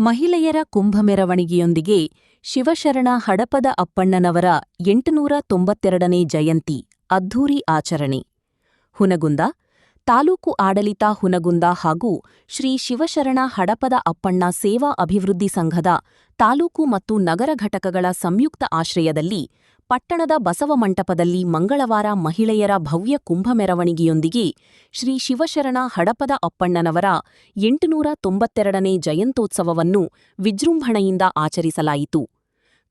ಮಹಿಳೆಯರ ಕುಂಭಮೆರವಣಿಗೆಯೊಂದಿಗೆ ಶಿವಶರಣ ಹಡಪದ ಅಪ್ಪಣ್ಣನವರ 892ನೇ ಜಯಂತಿ ಅದ್ಧೂರಿ ಆಚರಣೆ. ಹುನಗುಂದ ತಾಲೂಕು ಆಡಳಿತ ಹುನಗುಂದ ಹಾಗೂ ಶ್ರೀ ಶಿವಶರಣ ಹಡಪದ ಅಪ್ಪಣ್ಣ ಸೇವಾ ಅಭಿವೃದ್ಧಿ ಸಂಘದ ತಾಲೂಕು ಮತ್ತು ನಗರ ಘಟಕಗಳ ಸಂಯುಕ್ತ ಆಶ್ರಯದಲ್ಲಿ ಪಟ್ಟಣದ ಬಸವ ಮಂಟಪದಲ್ಲಿ ಮಂಗಳವಾರ ಮಹಿಳೆಯರ ಭವ್ಯ ಕುಂಭಮೆರವಣಿಗೆಯೊಂದಿಗೆ ಶ್ರೀ ಶಿವಶರಣ ಹಡಪದ ಅಪ್ಪಣ್ಣನವರ 892ನೇ ಜಯಂತ್ಯೋತ್ಸವವನ್ನು ವಿಜೃಂಭಣೆಯಿಂದ ಆಚರಿಸಲಾಯಿತು.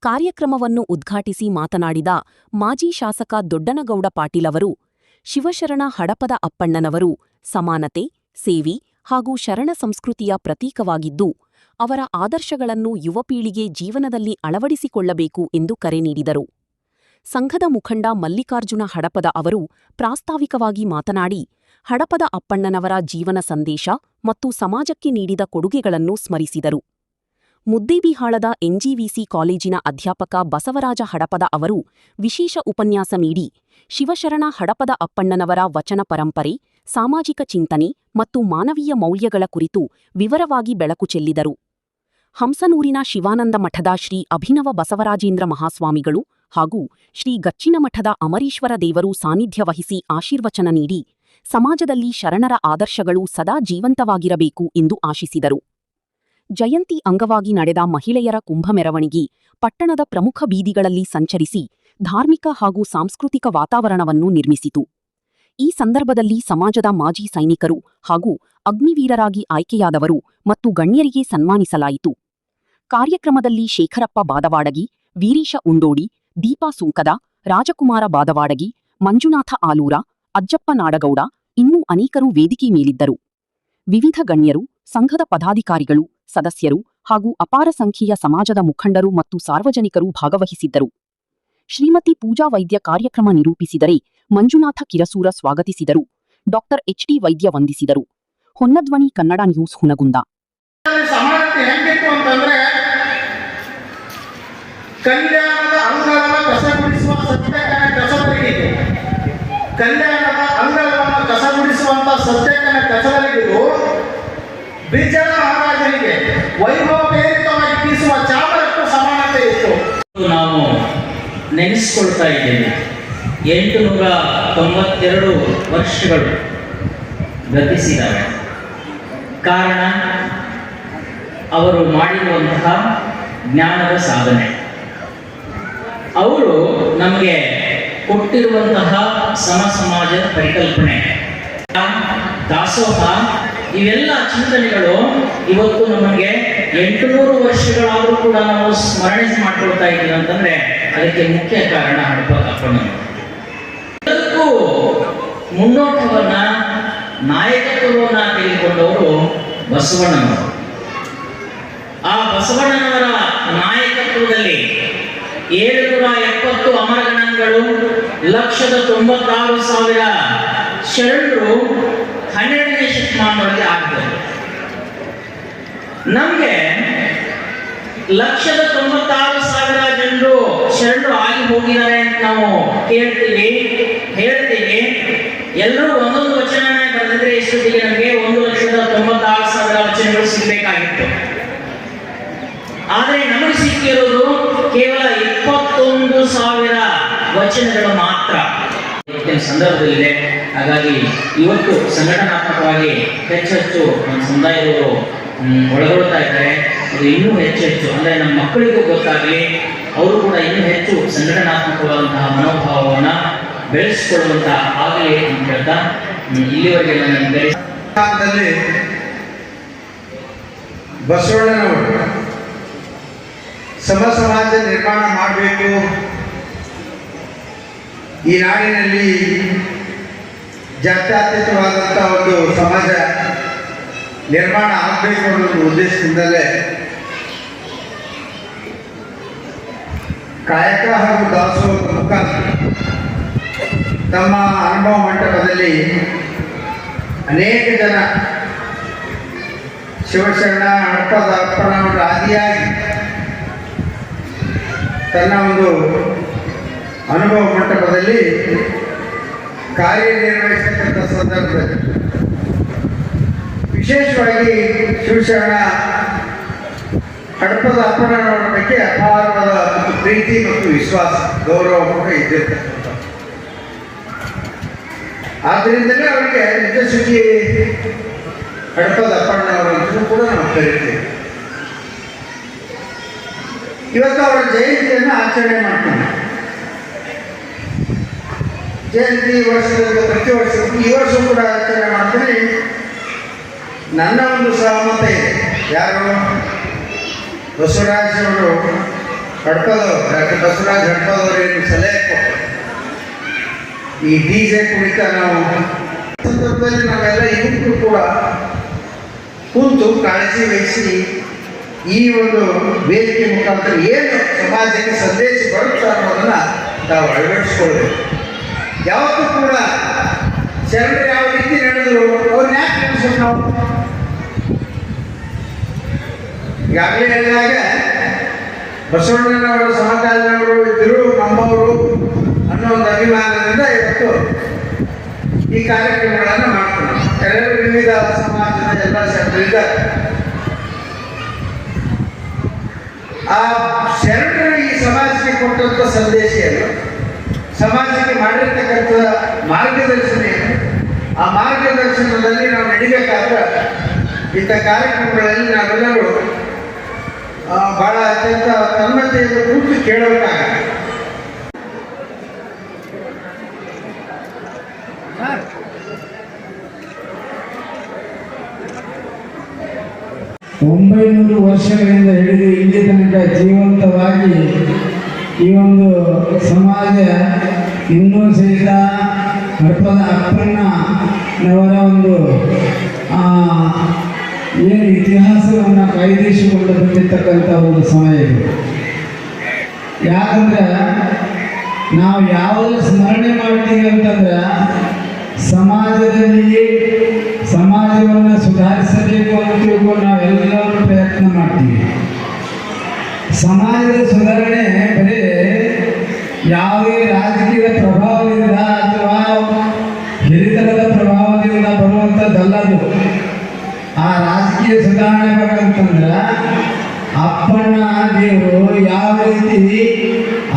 ಕಾರ್ಯಕ್ರಮವನ್ನು ಉದ್ಘಾಟಿಸಿ ಮಾತನಾಡಿದ ಮಾಜಿ ಶಾಸಕ ದೊಡ್ಡನಗೌಡ ಪಾಟೀಲ್ ಅವರು, ಶಿವಶರಣ ಹಡಪದ ಅಪ್ಪಣ್ಣನವರು ಸಮಾನತೆ, ಸೇವೆ ಹಾಗೂ ಶರಣ ಸಂಸ್ಕೃತಿಯ ಪ್ರತೀಕವಾಗಿದ್ದು, ಅವರ ಆದರ್ಶಗಳನ್ನು ಯುವಪೀಳಿಗೆ ಜೀವನದಲ್ಲಿ ಅಳವಡಿಸಿಕೊಳ್ಳಬೇಕು ಎಂದು ಕರೆ ನೀಡಿದರು. ಸಂಘದ ಮುಖಂಡ ಮಲ್ಲಿಕಾರ್ಜುನ ಹಡಪದ ಅವರು ಪ್ರಾಸ್ತಾವಿಕವಾಗಿ ಮಾತನಾಡಿ, ಹಡಪದ ಅಪ್ಪಣ್ಣನವರ ಜೀವನ ಸಂದೇಶ ಮತ್ತು ಸಮಾಜಕ್ಕೆ ನೀಡಿದ ಕೊಡುಗೆಗಳನ್ನು ಸ್ಮರಿಸಿದರು. ಮುದ್ದೇಬಿಹಾಳದ ಎನ್ಜಿವಿಸಿ ಕಾಲೇಜಿನ ಅಧ್ಯಾಪಕ ಬಸವರಾಜ ಹಡಪದ ಅವರು ವಿಶೇಷ ಉಪನ್ಯಾಸ ನೀಡಿ, ಶಿವಶರಣ ಹಡಪದ ಅಪ್ಪಣ್ಣನವರ ವಚನ ಪರಂಪರೆ, ಸಾಮಾಜಿಕ ಚಿಂತನೆ ಮತ್ತು ಮಾನವೀಯ ಮೌಲ್ಯಗಳ ಕುರಿತು ವಿವರವಾಗಿ ಬೆಳಕು ಚೆಲ್ಲಿದರು. ಹಂಸನೂರಿನ ಶಿವಾನಂದ ಮಠದ ಶ್ರೀ ಅಭಿನವ ಬಸವರಾಜೇಂದ್ರ ಮಹಾಸ್ವಾಮಿಗಳು ಹಾಗೂ ಶ್ರೀ ಗಚ್ಚಿನ ಮಠದ ಅಮರೀಶ್ವರ ದೇವರು ಸಾನ್ನಿಧ್ಯ ವಹಿಸಿ ಆಶೀರ್ವಚನ ನೀಡಿ, ಸಮಾಜದಲ್ಲಿ ಶರಣರ ಆದರ್ಶಗಳು ಸದಾ ಜೀವಂತವಾಗಿರಬೇಕು ಎಂದು ಆಶಿಸಿದರು. ಜಯಂತಿ ಅಂಗವಾಗಿ ನಡೆದ ಮಹಿಳೆಯರ ಕುಂಭಮೆರವಣಿಗೆ ಪಟ್ಟಣದ ಪ್ರಮುಖ ಬೀದಿಗಳಲ್ಲಿ ಸಂಚರಿಸಿ ಧಾರ್ಮಿಕ ಹಾಗೂ ಸಾಂಸ್ಕೃತಿಕ ವಾತಾವರಣವನ್ನು ನಿರ್ಮಿಸಿತು. ಈ ಸಂದರ್ಭದಲ್ಲಿ ಸಮಾಜದ ಮಾಜಿ ಸೈನಿಕರು ಹಾಗೂ ಅಗ್ನಿವೀರರಾಗಿ ಆಯ್ಕೆಯಾದವರು ಮತ್ತು ಗಣ್ಯರಿಗೆ ಸನ್ಮಾನಿಸಲಾಯಿತು. ಕಾರ್ಯಕ್ರಮದಲ್ಲಿ ಶೇಖರಪ್ಪ ಬಾದವಾಡಗಿ, ವೀರೀಶ ಉಂಡೋಡಿ, ದೀಪಾ ಸುಂಕದ, ರಾಜಕುಮಾರ ಬಾದವಾಡಗಿ, ಮಂಜುನಾಥ ಆಲೂರ, ಅಜ್ಜಪ್ಪ ನಾಡಗೌಡ ಇನ್ನೂ ಅನೇಕರು ವೇದಿಕೆ ಮೇಲಿದ್ದರು. ವಿವಿಧ ಗಣ್ಯರು, ಸಂಘದ ಪದಾಧಿಕಾರಿಗಳು, ಸದಸ್ಯರು ಹಾಗೂ ಅಪಾರ ಸಂಖ್ಯೆಯ ಸಮಾಜದ ಮುಖಂಡರು ಮತ್ತು ಸಾರ್ವಜನಿಕರು ಭಾಗವಹಿಸಿದ್ದರು. ಶ್ರೀಮತಿ ಪೂಜಾ ವೈದ್ಯ ಕಾರ್ಯಕ್ರಮ ನಿರೂಪಿಸಿದರೆ, ಮಂಜುನಾಥ ಕಿರಸೂರ ಸ್ವಾಗತಿಸಿದರು. ಡಾಕ್ಟರ್ ಎಚ್ ಡಿ ವೈದ್ಯ ವಂದಿಸಿದರು. ಹೊನ್ನಧ್ವನಿ ಕನ್ನಡ ನ್ಯೂಸ್ ಹುನಗುಂದ. ಕಲ್ಯಾಣದ ಅಂಗಳವನ್ನು ಕಸಗುಡಿಸುವಂತ ಸತ್ಯಕ್ಕನ ಕಸಬರಿಗಿದು ಬಿಜ್ಜಳ ಮಹಾರಾಜನಿಗೆ ವೈಭವ ಪ್ರೇರಿತವಾಗಿ ಬೀಸುವ ಚಾಮರಕ್ಕೂ ಸಮಾನತೆ ಇತ್ತು. ನಾವು ನೆನೆಸಿಕೊಳ್ತಾ ಇದ್ದೇವೆ. 892 ವರ್ಷಗಳು ಗತಿಸಿದವೆ. ಕಾರಣ ಅವರು ಮಾಡಿರುವಂತಹ ಜ್ಞಾನದ ಸಾಧನೆ, ಅವರು ನಮಗೆ ಕೊಟ್ಟಿರುವಂತಹ ಸಮಾಜದ ಪರಿಕಲ್ಪನೆ, ದಾಸೋಹ, ಇವೆಲ್ಲ ಚಿಂತನೆಗಳು ಇವತ್ತು ನಮಗೆ 800 ವರ್ಷಗಳಾದರೂ ಕೂಡ ನಾವು ಸ್ಮರಣೆ ಮಾಡ್ಕೊಳ್ತಾ ಇದ್ದೀವಿ ಅಂತಂದ್ರೆ ಅದಕ್ಕೆ ಮುಖ್ಯ ಕಾರಣ ಹಡಪದ ಅಪ್ಪಣ್ಣನವರು. ಎಲ್ಲದಕ್ಕೂ ಮುನ್ನೋಟವನ್ನ, ನಾಯಕತ್ವವನ್ನ ತೆಗೆದುಕೊಂಡವರು ಬಸವಣ್ಣನವರು. ಆ ಬಸವಣ್ಣನವರ ನಾಯಕತ್ವದಲ್ಲಿ 770 ಅಮರಗಣಗಳು, 1,96,000 ಶರಣರು 12ನೇ ಶತಮಾನದೊಳಗೆ ಆಗ್ತದೆ. ನಮಗೆ 1,96,000 ಜನರು ಶರಣರು ಆಗಿ ಹೋಗಿದ್ದಾರೆ ಅಂತ ನಾವು ಹೇಳ್ತೀವಿ. ಎಲ್ಲರೂ ಒಂದೊಂದು ವಚನ ಬರೆದಿದ್ರೆ ಇಷ್ಟೊತ್ತಿಗೆ ನಮಗೆ 1,96,000 ವಚನಗಳು ಸಿಗಬೇಕಾಗಿತ್ತು. ಆದರೆ ನಮಗೆ ಸಿಕ್ಕಿರೋದು ಕೇವಲ 21,000 ವಚನಗಳು ಮಾತ್ರ ಸಂದರ್ಭದಲ್ಲಿದೆ. ಹಾಗಾಗಿ ಇವತ್ತು ಸಂಘಟನಾತ್ಮಕವಾಗಿ ಹೆಚ್ಚು ನಮ್ಮ ಸಮುದಾಯದವರು ಒಳಗೊಳ್ತಾ ಇದ್ದಾರೆ. ಅದು ಇನ್ನೂ ಹೆಚ್ಚು ಅಂದರೆ ನಮ್ಮ ಮಕ್ಕಳಿಗೂ ಗೊತ್ತಾಗಲಿ, ಅವರು ಕೂಡ ಇನ್ನೂ ಹೆಚ್ಚು ಸಂಘಟನಾತ್ಮಕವಾದಂತಹ ಮನೋಭಾವವನ್ನು ಬೆಳೆಸಿಕೊಳ್ಳುವಂತಹ ಆಗಲಿ ಅಂತ ಹೇಳ್ತಾ ಇಲ್ಲಿವರೆಗೆ ನನಗೆ ಬಸವಣ್ಣನವರು ಸಮಾಜ ನಿರ್ಮಾಣ ಮಾಡಬೇಕು, ಈ ನಾಡಿನಲ್ಲಿ ಜಾತ್ಯತೀತವಾದಂಥ ಒಂದು ಸಮಾಜ ನಿರ್ಮಾಣ ಆಗಬೇಕು ಅನ್ನೋ ಉದ್ದೇಶದಿಂದಲೇ ಕಾಯಕ ಹಾಗೂ ದಾಸೋಹದ ಮುಖಾಂತರ ತಮ್ಮ ಅನುಭವ ಮಂಟಪದಲ್ಲಿ ಅನೇಕ ಜನ ಶಿವಶರಣ ಹಡಪದ ಅಪ್ಪಣ್ಣನವರ ಆದಿಯಾಗಿ ತನ್ನ ಒಂದು ಅನುಭವ ಮಂಟಪದಲ್ಲಿ ಕಾರ್ಯನಿರ್ವಹಿಸತಕ್ಕಂಥ ಸಂದರ್ಭದಲ್ಲಿ ವಿಶೇಷವಾಗಿ ಶಿವಶರಣ ಹಡಪದ ಅಪ್ಪಣ್ಣನವರ ಬಗ್ಗೆ ಅಪಾರವಾದ ಪ್ರೀತಿ ಮತ್ತು ವಿಶ್ವಾಸ ಗೌರವ ಕೂಡ ಇದ್ದಿರ್ತಕ್ಕಂಥ. ಆದ್ದರಿಂದಲೇ ಅವರಿಗೆ ನಿಜಸುಖಿ ಹಡಪದ ಅಪ್ಪಣ್ಣವರಂತೂ ಕೂಡ ನಾವು ಕರಿತೀವಿ. ಇವತ್ತು ಅವರ ಜಯಂತಿಯನ್ನು ಆಚರಣೆ ಮಾಡ್ತೀವಿ. ಜಯಂತಿ ವರ್ಷದಲ್ಲಿ ಪ್ರತಿ ವರ್ಷಕ್ಕೂ ಈ ವರ್ಷ ಕೂಡ ಆಚರಣೆ ಮಾಡ್ತೀನಿ. ನನ್ನ ಒಂದು ಸಹಮತ ಇದೆ. ಯಾರು ಬಸವರಾಜ್ ಅವರು ಹಡ್ಪದವರು, ಡಾಕ್ಟರ್ ಬಸವರಾಜ್ ಹಡ್ಪದವರು ಏನು ಸಲಹೆ ಕೊಟ್ಟರು, ಈ DJ ಕುರಿತ ನಾವು ಸಂದರ್ಭದಲ್ಲಿ ನಾವೆಲ್ಲ ಯುವಕರು ಕೂಡ ಕೂತು ಕಾಳಜಿ ವಹಿಸಿ ಈ ಒಂದು ವೇದಿಕೆ ಮುಖಾಂತರ ಏನು ಸಮಾಜಕ್ಕೆ ಸಂದೇಶ ಬರುತ್ತೆ ಅನ್ನೋದನ್ನು ನಾವು ಅಳವಡಿಸ್ಕೊಳ್ಬೇಕು. ಯಾವತ್ತೂ ಕೂಡ ಶರಣರು ಯಾವ ರೀತಿ ನಡೆದ್ರು ಅವ್ರನ್ನ ಯಾಕೆ ನೆನೆಸೋದು ನಾವು? ಈಗಾಗಲೇ ಹೇಳಿದಾಗ ಬಸವಣ್ಣನವರು ಸಮಕಾಲೀನವರು ಇದ್ದರು, ನಮ್ಮವರು ಅನ್ನೋ ಒಂದು ಅಭಿಮಾನದಿಂದ ಇವತ್ತು ಈ ಕಾರ್ಯಕ್ರಮಗಳನ್ನು ಮಾಡ್ತಾರೆ. ಎಲ್ಲರೂ ವಿವಿಧ ಸಮಾಜದ ಎಲ್ಲ ಶರಣರಿದ್ದಾರೆ. ಆ ಶರಣರು ಈ ಸಮಾಜಕ್ಕೆ ಕೊಟ್ಟಂಥ ಸಂದೇಶ ಏನು, ಸಮಾಜಕ್ಕೆ ಮಾಡಿರ್ತಕ್ಕಂಥ ಮಾರ್ಗದರ್ಶನ ಏನು, ಆ ಮಾರ್ಗದರ್ಶನದಲ್ಲಿ ನಾವು ನಡಿಬೇಕಾದ್ರೆ ಇಂಥ ಕಾರ್ಯಕ್ರಮಗಳಲ್ಲಿ ನಾವೆಲ್ಲರೂ ಭಾಳ ಅತ್ಯಂತ ತನ್ಮತೆಯನ್ನು ಕೂತು ಕೇಳಬೇಕಾಗುತ್ತೆ. ಒಂಬೈನೂರು ವರ್ಷಗಳಿಂದ ಹಿಡಿದು ಇಲ್ಲಿ ತನಕ ಜೀವಂತವಾಗಿ ಈ ಒಂದು ಸಮಾಜ ಇನ್ನೂ ಸಹಿತ ಹಡಪದ ಅಪ್ಪಣ್ಣನವರ ಒಂದು ಏನು ಇತಿಹಾಸವನ್ನು ಕಾಯ್ದಿರಿಸಿಕೊಂಡು ಬಂದಿರ್ತಕ್ಕಂಥ ಒಂದು ಸಮಯ ಇದು. ಯಾಕಂದ್ರೆ ನಾವು ಯಾವುದು ಸ್ಮರಣೆ ಮಾಡ್ತೀವಿ ಅಂತಂದ್ರೆ ಸಮಾಜವನ್ನು ಸುಧಾರಿಸಬೇಕು ಅಂತ ತಿಳ್ಕೊಂಡು ನಾವೆಲ್ಲರೂ ಪ್ರಯತ್ನ ಮಾಡ್ತೀವಿ. ಸಮಾಜದ ಸುಧಾರಣೆ ಬರೀ ಯಾವುದೇ ರಾಜಕೀಯದ ಪ್ರಭಾವದಿಂದ ಅಥವಾ ಹಿರಿತನದ ಪ್ರಭಾವದಿಂದ ಬರುವಂಥದ್ದಲ್ಲದು. ಆ ರಾಜಕೀಯ ಸುಧಾರಣೆ ಬೇಕಂತಂದ್ರೆ ಅಪ್ಪಣ್ಣ ದೇವರು ಯಾವ ರೀತಿ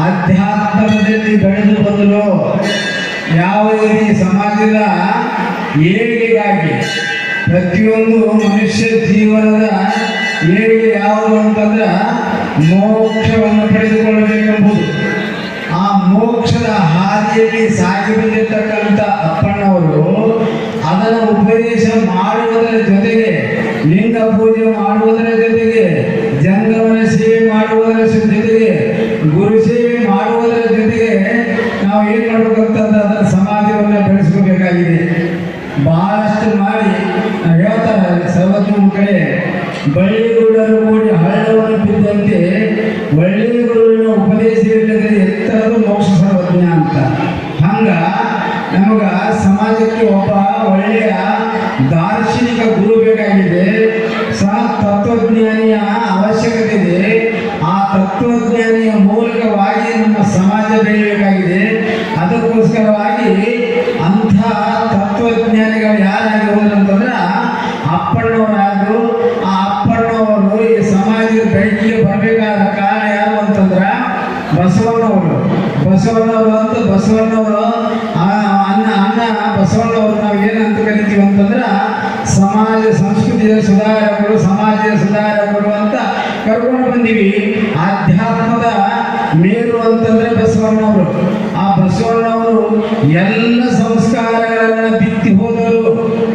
ಅಧ್ಯಾತ್ಮದಲ್ಲಿ ಬೆಳೆದು ಬಂದರು, ಯಾವ ರೀತಿ ಸಮಾಜದ ಏಳಿಗೆಗಾಗಿ ಪ್ರತಿಯೊಂದು ಮನುಷ್ಯ ಜೀವನದ ಏಳಿಗೆ ಯಾವುದು ಅಂತಂದ್ರೆ ಮೋಕ್ಷವನ್ನು ಪಡೆದುಕೊಳ್ಳಬೇಕೆಂಬುದು. ಆ ಮೋಕ್ಷದ ಹಾದಿಯಲ್ಲಿ ಸಾಗಿ ಬಂದಿರತಕ್ಕಂಥ ಅಪ್ಪಣ್ಣವರು ಅದನ್ನು ಉಪದೇಶ ಮಾಡುವುದರ ಜೊತೆಗೆ, ಲಿಂಗ ಪೂಜೆ ಮಾಡುವುದರ ಜೊತೆಗೆ, ಜಂಗಮನ ಸೇವೆ ಮಾಡುವುದರ ಜೊತೆಗೆ, ಗುರು ಸೇವೆ ಮಾಡುವುದರ ಜೊತೆಗೆ ನಾವು ಏನು ಮಾಡಬೇಕಂತಂದ್ರೆ ಅದರ ಸಮಾಜವನ್ನು ಬೆಳೆಸ್ಕೋಬೇಕಾಗಿದೆ. ಬಹಳಷ್ಟು ಮಾಡಿ ಹೇಳ್ತಾರೆ ಸರ್ವಜ್ಞ ಕಡೆ, ಬಳ್ಳಿಗೂಡರು ಕೂಡಿ ಹಳ್ಳವನ್ನು ಬಿದ್ದಂತೆ ಒಳ್ಳೆಯ ಉಪದೇಶವಿಲ್ಲದೆ ಎತ್ತರದು ಮೋಕ್ಷ ಸರ್ವಜ್ಞ ಅಂತ. ಹಂಗ ನಮಗ ಸಮಾಜಕ್ಕೆ ಒಬ್ಬ ಒಳ್ಳೆಯ ದಾರ್ಶನಿಕ ಗುರು ಬೇಕಾಗಿದೆ. ತತ್ವಜ್ಞಾನಿಯ ಅವಶ್ಯಕತೆ ಇದೆ. ಆ ತತ್ವಜ್ಞಾನಿಯ ಮೂಲಕವಾಗಿ ನಮ್ಮ ಸಮಾಜ ಬೆಳೆಯಬೇಕಾಗಿದೆ. ಅದಕ್ಕೋಸ್ಕರವಾಗಿ ಅಂಥ ತತ್ವಜ್ಞಾನಿಗಳು ಯಾರಾಗಿರೋದು ಅಂತಂದ್ರೆ ಅಪ್ಪಣ್ಣವರಾದ್ರು. ಆ ಅಪ್ಪಣ್ಣವರು ಈ ಸಮಾಜದ ಬೆಳಕಿಗೆ ಬರಬೇಕಾದ ಕಾರಣ ಯಾರು ಅಂತಂದ್ರೆ ಬಸವಣ್ಣವರು ಅಂತ. ಬಸವಣ್ಣವರು ಅನ್ನ ಬಸವಣ್ಣವರು ನಾವು ಏನಂತ ಕರಿತೀವಿ ಅಂತಂದ್ರೆ ಸಮಾಜ ಸಂಸ್ಕೃತಿಯ ಸುಧಾರಕರು, ಸಮಾಜದ ಸುಧಾರಕರು ಅಂತ ಕರ್ಕೊಂಡು ಬಂದೀವಿ. ಆಧ್ಯಾತ್ಮದ ಮೇರು ಅಂತಂದ್ರೆ ಬಸವಣ್ಣವರು. ಆ ಬಸವಣ್ಣವರು ಎಲ್ಲ ಸಂಸ್ಕಾರಗಳನ್ನು ಬಿತ್ತಿ ಹೋದರು.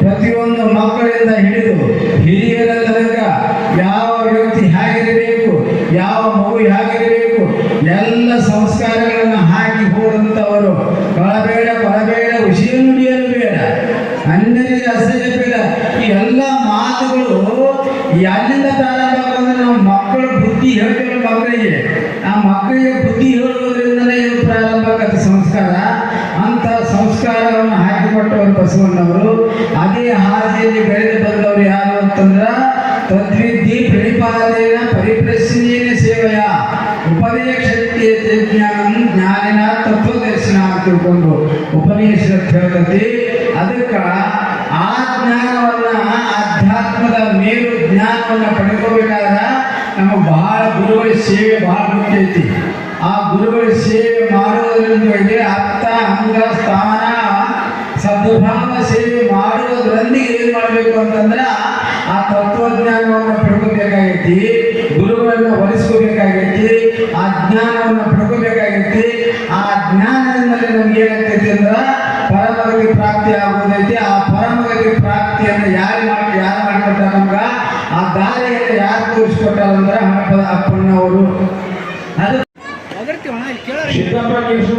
ಪ್ರತಿಯೊಂದು ಮಕ್ಕಳಿಂದ ಹಿಡಿದು ಹಿರಿಯರ ತನಕ ಯಾವ ವ್ಯಕ್ತಿ ಹೇಗಿರಬೇಕು, ಯಾವ ಮಗು ಹೇಗಿರಬೇಕು, ಎಲ್ಲ ಸಂಸ್ಕಾರಗಳನ್ನು ಹಾಕಿ ಹೋದಂಥವರು. ಕೊಳಬೇಡ ವಿಷಯ ನುಡಿಯಲು ಬೇಡ, ಅನ್ಯರಿಗೆ ಅಸಹ್ಯ ಬೇಡ. ಈ ಎಲ್ಲ ಮಾತುಗಳು ಎಲ್ಲಿಂದ ಪ್ರಾರಂಭ ಆಗ್ತಂದ್ರೆ ನಾವು ಮಕ್ಕಳ ಬುದ್ಧಿ ಹೇಳ್ತೇವೆ ಮಕ್ಕಳಿಗೆ. ಆ ಮಕ್ಕಳಿಗೆ ಬುದ್ಧಿ ಹೇಳುವುದರಿಂದಲೇ ಇದು ಪ್ರಾರಂಭ ಆಗತ್ತೆ ಸಂಸ್ಕಾರ. ಅಂತ ಸಂಸ್ಕಾರವನ್ನು ಹಾಕಿಕೊಟ್ಟವರು ಬಸವಣ್ಣವರು. ಅದೇ ಹಾದಿಯಲ್ಲಿ ಬೆಳೆದು ಬಂದವರು ಯಾರು ಅಂತಂದ್ರೆ ತದ್ವಿದ್ಯೆ ಪ್ರಣಿಪಾದೇನ ಪರಿಪ್ರಶ್ನೇನ ಸೇವೆಯ ಉಪದೇಶಕ್ತಿಯ ಜ್ಞಾನಿನ ತತ್ವದರ್ಶನ ಅಂತ ತಿಳ್ಕೊಂಡು ಉಪನಿಷತ್ ಹೇಳ್ತತಿ. ಅದಕ್ಕೆ ಆ ಜ್ಞಾನವನ್ನ, ಆಧ್ಯಾತ್ಮದ ಮೇಲು ಜ್ಞಾನವನ್ನು ಪಡ್ಕೋಬೇಕಾದ್ರೆ ನಮಗೆ ಬಹಳ ಗುರುಗಳ ಸೇವೆ ಬಹಳ ಮುಖ್ಯ ಐತಿ. ಆ ಗುರುಗಳ ಸೇವೆ ಮಾಡೋದ್ರೊಂದಿಗೆ ಅರ್ಥ ಅಂಗ ಸ್ಥಾನ ಸದ್ಭಾವ ಸೇವೆ ಮಾಡೋದ್ರೊಂದಿಗೆ ಏನು ಮಾಡಬೇಕು ಅಂತಂದ್ರೆ ಆ ತತ್ವಜ್ಞಾನವನ್ನು ಪಡ್ಕೋಬೇಕಾಗೈತಿ, ಗುರುಗಳನ್ನು ಒಲಿಸ್ಕೋಬೇಕಾಗೈತಿ, ಆ ಜ್ಞಾನವನ್ನು ಪಡ್ಕೋಬೇಕಾಗೈತಿ. ಆ ಜ್ಞಾನದಿಂದಲೇ ನಮ್ಗೆ ಏನಾಗ್ತೈತಿ ಅಂದ್ರೆ ಪರಮಗತಿ ಪ್ರಾಪ್ತಿ ಆಗೋದೈತಿ. ಆ ಪರಮಗತಿ ಪ್ರಾಪ್ತಿಯನ್ನು ಯಾರು ಮಾಡಿಕೊಟ್ಟಾರ ನಮ್ಗ, ಆ ದಾರಿಯನ್ನು ಯಾರು ತೋರಿಸ್ಕೊಟ್ಟಾರ ಅಂದ್ರೆ ಹಣಪದ ಅಪ್ಪಣ್ಣವರು. ಅದು ಸಿದ್ದಪ್ಪ ಕಿರ್ಸು